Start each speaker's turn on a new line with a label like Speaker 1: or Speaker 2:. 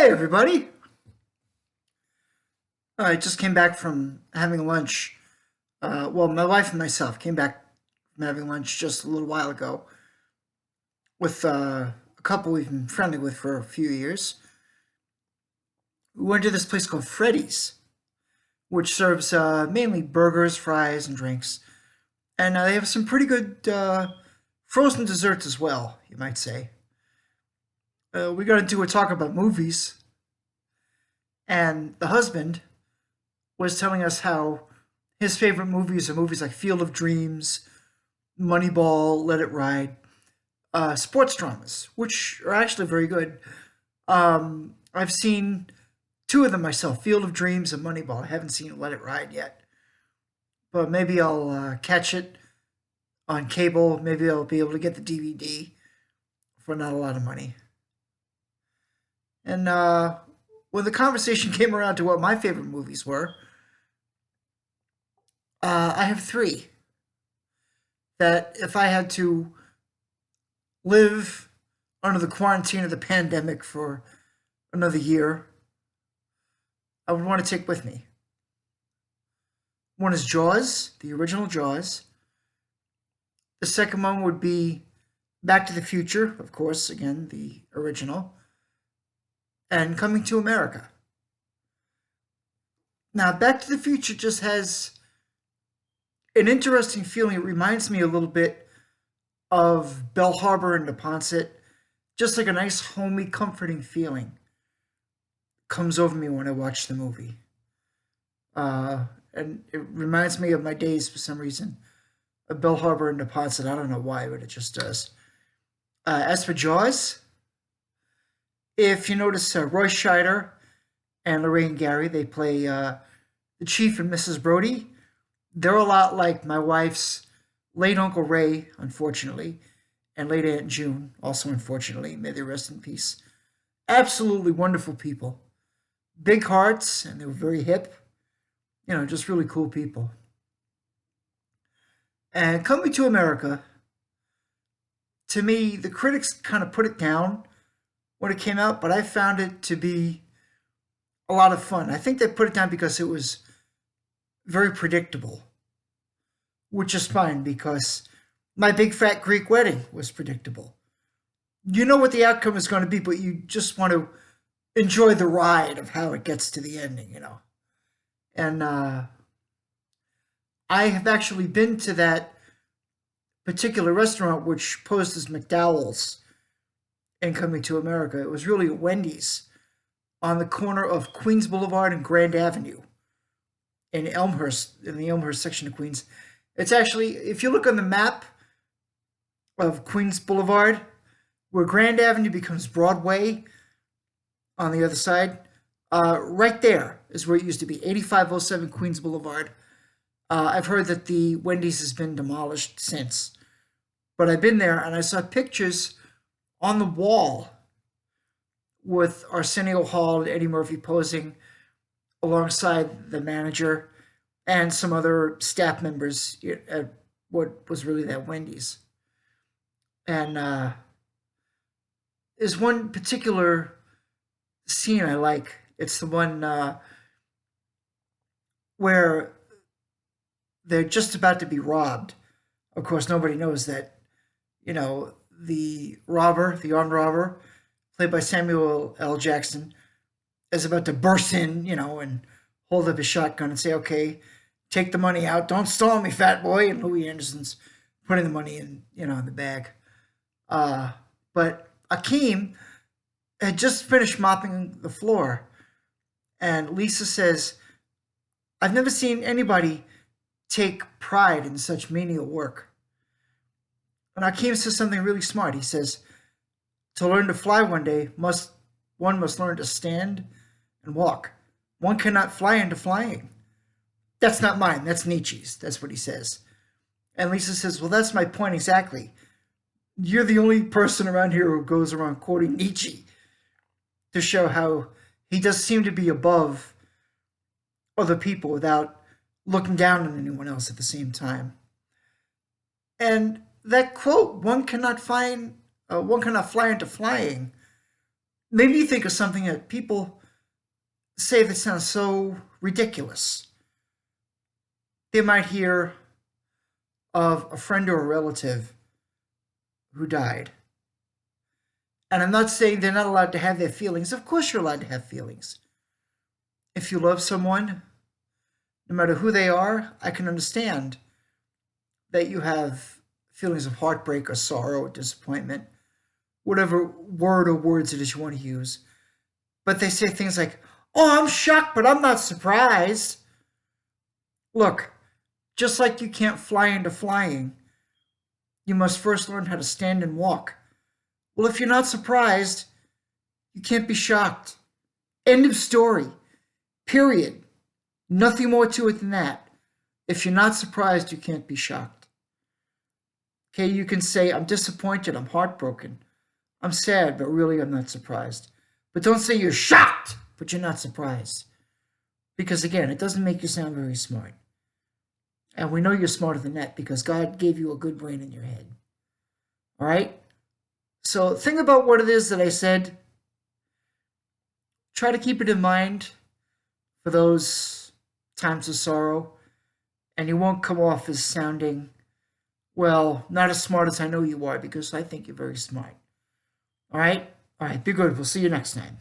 Speaker 1: Hey, everybody. I just came back from having lunch. Well, my wife and myself came back from having lunch just a little while ago with a couple we've been friendly with for a few years. We went to this place called Freddy's, which serves mainly burgers, fries, and drinks. And they have some pretty good frozen desserts as well, you might say. We got into a talk about movies, and the husband was telling us how his favorite movies are movies like Field of Dreams, Moneyball, Let It Ride, sports dramas, which are actually very good. I've seen two of them myself, Field of Dreams and Moneyball. I haven't seen Let It Ride yet, but maybe I'll catch it on cable. Maybe I'll be able to get the DVD for not a lot of money. And when the conversation came around to what my favorite movies were, I have three that if I had to live under the quarantine of the pandemic for another year, I would want to take with me. One is Jaws, the original Jaws. The second one would be Back to the Future, of course, again, the original, and Coming to America. Now, Back to the Future just has an interesting feeling. It reminds me a little bit of Bell Harbor and Neponsit. Just like a nice, homey, comforting feeling comes over me when I watch the movie. And it reminds me of my days for some reason. Of Bell Harbor and Neponsit. I don't know why, but it just does. As for Jaws, if you notice Roy Scheider and Lorraine Gary, they play the Chief and Mrs. Brody. They're a lot like my wife's late Uncle Ray, unfortunately, and late Aunt June, also unfortunately. May they rest in peace. Absolutely wonderful people. Big hearts, and they were very hip. Just really cool people. And Coming to America, to me, the critics kind of put it down when it came out, but I found it to be a lot of fun. I think they put it down because it was very predictable, which is fine because My Big Fat Greek Wedding was predictable. You know what the outcome is going to be, but you just want to enjoy the ride of how it gets to the ending. And I have actually been to that particular restaurant, which posed as McDowell's in Coming to America. It was really a Wendy's on the corner of Queens Boulevard and Grand Avenue in Elmhurst, in the Elmhurst section of Queens. It's actually, if you look on the map of Queens Boulevard, where Grand Avenue becomes Broadway on the other side, right there is where it used to be, 8507 Queens Boulevard. I've heard that the Wendy's has been demolished since. But I've been there and I saw pictures on the wall with Arsenio Hall and Eddie Murphy posing alongside the manager and some other staff members at what was really that Wendy's. And there's one particular scene I like. It's the one where they're just about to be robbed. Of course, nobody knows that, the robber, the armed robber, played by Samuel L. Jackson, is about to burst in, and hold up his shotgun and say, okay, take the money out. Don't stall me, fat boy. And Louis Anderson's putting the money in the bag. But Akeem had just finished mopping the floor. And Lisa says, I've never seen anybody take pride in such menial work. And Akeem says something really smart. He says, to learn to fly one day, one must learn to stand and walk. One cannot fly into flying. That's not mine. That's Nietzsche's. That's what he says. And Lisa says, well, that's my point exactly. You're the only person around here who goes around quoting Nietzsche to show how he does seem to be above other people without looking down on anyone else at the same time. And that quote, one cannot fly into flying, Maybe you think of something that people say that sounds so ridiculous. They might hear of a friend or a relative who died. And I'm not saying they're not allowed to have their feelings. Of course, you're allowed to have feelings. If you love someone, no matter who they are, I can understand that you have feelings of heartbreak or sorrow or disappointment, whatever word or words it is you want to use. But they say things like, "Oh, I'm shocked, but I'm not surprised." Look, just like you can't fly into flying, you must first learn how to stand and walk. Well, if you're not surprised, you can't be shocked. End of story. Period. Nothing more to it than that. If you're not surprised, you can't be shocked. Okay, you can say, "I'm disappointed, I'm heartbroken, I'm sad, but really I'm not surprised." But don't say you're shocked, but you're not surprised. Because again, it doesn't make you sound very smart. And we know you're smarter than that because God gave you a good brain in your head. All right? So think about what it is that I said. Try to keep it in mind for those times of sorrow, and you won't come off as sounding, well, not as smart as I know you are because I think you're very smart. All right? All right, be good. We'll see you next time.